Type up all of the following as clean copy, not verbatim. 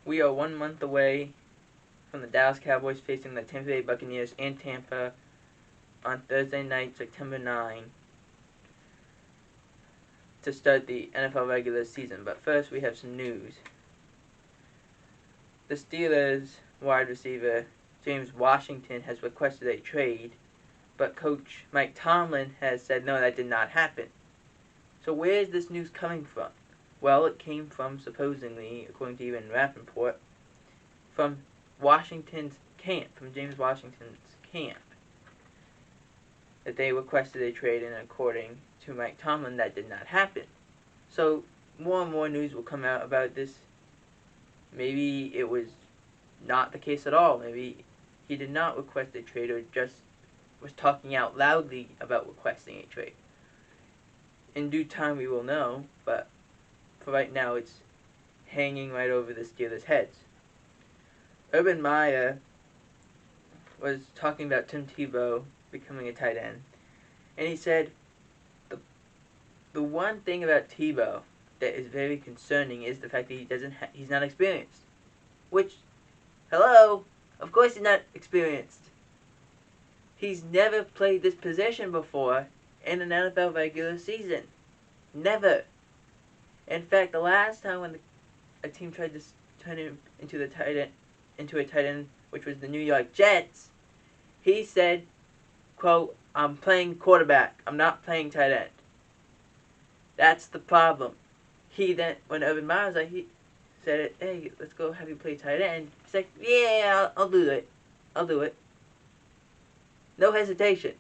We are 1 month away from the Dallas Cowboys facing the Tampa Bay Buccaneers in Tampa on Thursday night, September 9, to start the NFL regular season. But first, we have some news. The Steelers wide receiver James Washington has requested a trade, but coach Mike Tomlin has said no, that did not happen. So where is this news coming from? Well, it came from, supposedly, according to even Rappaport, from Washington's camp, from James Washington's camp, that they requested a trade, and according to Mike Tomlin, that did not happen. So more and more news will come out about this. Maybe it was not the case at all. Maybe he did not request a trade, or just was talking out loudly about requesting a trade. In due time we will know, but for right now it's hanging right over the Steelers' heads. Urban Meyer was talking about Tim Tebow becoming a tight end, and he said the one thing about Tebow that is very concerning is the fact that he's not experienced. Which, hello, of course he's not experienced. He's never played this position before in an NFL regular season. Never. In fact, the last time when a team tried to turn him into a tight end, which was the New York Jets, he said, quote, "I'm playing quarterback. I'm not playing tight end." That's the problem. He then, when Urban Meyer was like, he said, "Hey, let's go have you play tight end." He's like, "Yeah, I'll do it. I'll do it." No hesitation.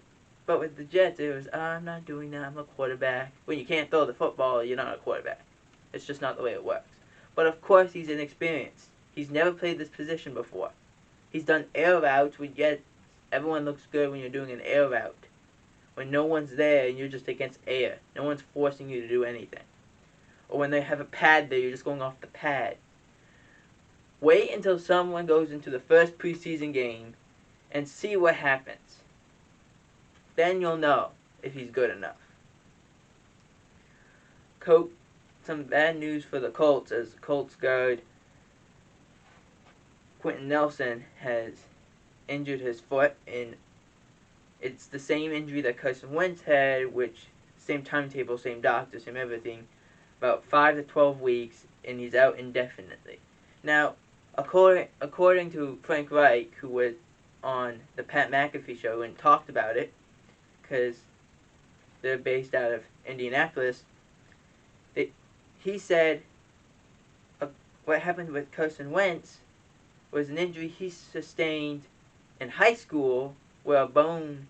But with the Jets, it was, "I'm not doing that. I'm a quarterback." When you can't throw the football, you're not a quarterback. It's just not the way it works. But of course, he's inexperienced. He's never played this position before. He's done air routes, yet everyone looks good when you're doing an air route. When no one's there and you're just against air. No one's forcing you to do anything. Or when they have a pad there, you're just going off the pad. Wait until someone goes into the first preseason game and see what happens. Then you'll know if he's good enough. Some bad news for the Colts, as Colts guard Quinton Nelson has injured his foot, and it's the same injury that Carson Wentz had, which same timetable, same doctor, same everything, about 5 to 12 weeks, and he's out indefinitely. Now, according to Frank Reich, who was on the Pat McAfee show and talked about it, because they're based out of Indianapolis, he said what happened with Carson Wentz was an injury he sustained in high school where a bone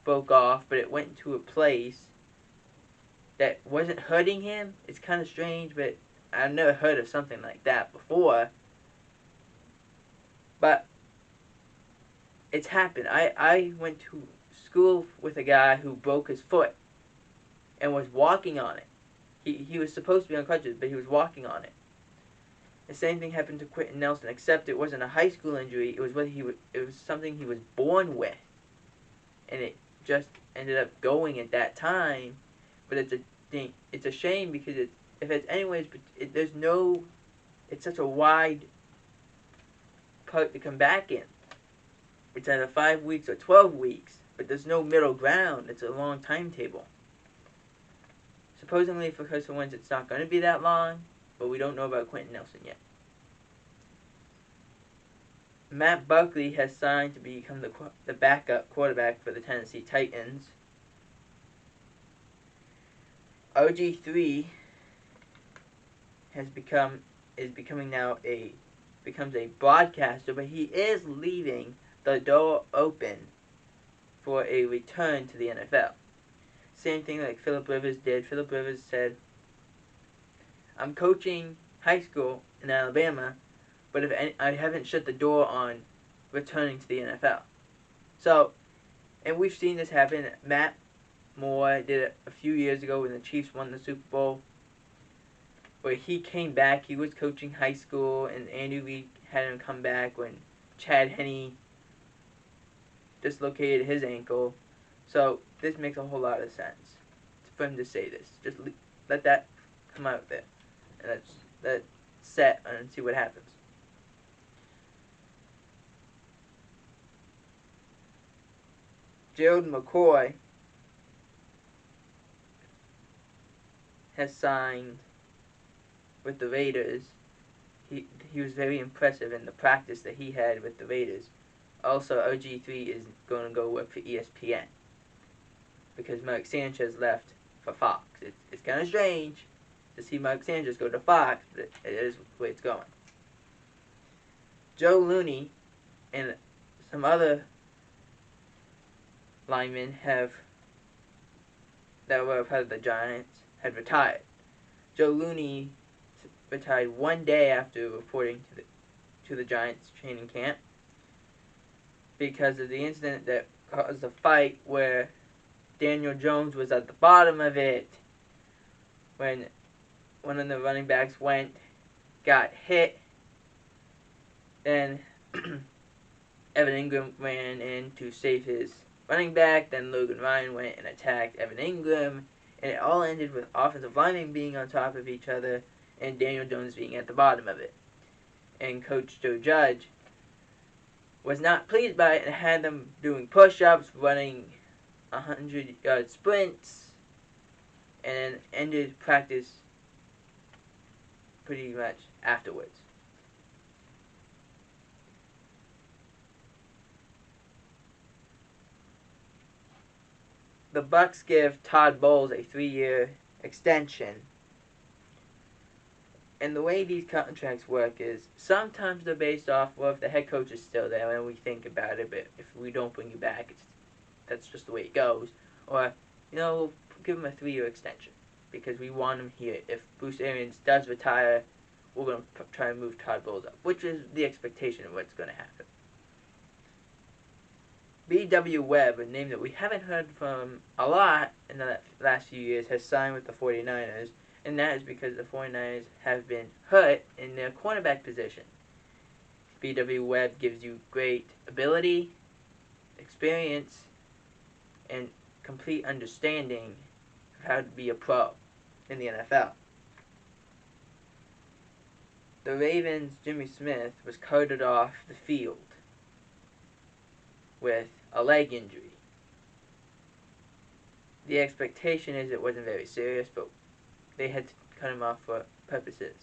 broke off, but it went into a place that wasn't hurting him. It's kind of strange, but I've never heard of something like that before. But it's happened. I went to school with a guy who broke his foot and was walking on it. He was supposed to be on crutches, but he was walking on it. The same thing happened to Quinton Nelson, except it wasn't a high school injury. It was something he was born with, and it just ended up going at that time. But it's a shame because it's such a wide part to come back in. It's either 5 weeks or 12 weeks, but there's no middle ground. It's a long timetable. Supposedly for Carson Wentz, it's not going to be that long, but we don't know about Quinton Nelson yet. Matt Barkley has signed to become the backup quarterback for the Tennessee Titans. RGIII becomes a broadcaster, but he is leaving the door open for a return to the NFL. Same thing like Philip Rivers did. Philip Rivers said, "I'm coaching high school in Alabama, but I haven't shut the door on returning to the NFL." So, and we've seen this happen. Matt Moore did it a few years ago when the Chiefs won the Super Bowl, where he came back. He was coaching high school, and Andy Reid had him come back when Chad Henne dislocated his ankle. So this makes a whole lot of sense for him to say this. Just let that come out there, and let's set and see what happens. Gerald McCoy has signed with the Raiders. He was very impressive in the practice that he had with the Raiders. Also, RG3 is going to go work for ESPN because Mark Sanchez left for Fox. It's kind of strange to see Mark Sanchez go to Fox, but it is the way it's going. Joe Looney and some other linemen that were part of the Giants had retired. Joe Looney retired one day after reporting to the Giants training camp because of the incident that caused a fight where Daniel Jones was at the bottom of it when one of the running backs got hit. Then Evan Ingram ran in to save his running back. Then Logan Ryan went and attacked Evan Ingram. And it all ended with offensive linemen being on top of each other and Daniel Jones being at the bottom of it. And Coach Joe Judge was not pleased by it and had them doing push-ups, running 100-yard sprints, and ended practice pretty much afterwards. The Bucs give Todd Bowles a 3-year extension. And the way these contracts work is sometimes they're based off, well, if the head coach is still there and we think about it, but if we don't bring you back, that's just the way it goes. Or, we'll give him a 3-year extension because we want him here. If Bruce Arians does retire, we're going to try and move Todd Bowles up, which is the expectation of what's going to happen. B.W. Webb, a name that we haven't heard from a lot in the last few years, has signed with the 49ers, and that is because the 49ers have been hurt in their cornerback position. B.W. Webb gives you great ability, experience, and complete understanding of how to be a pro in the NFL. The Ravens' Jimmy Smith was carted off the field with a leg injury. The expectation is it wasn't very serious, but they had to cut him off for purposes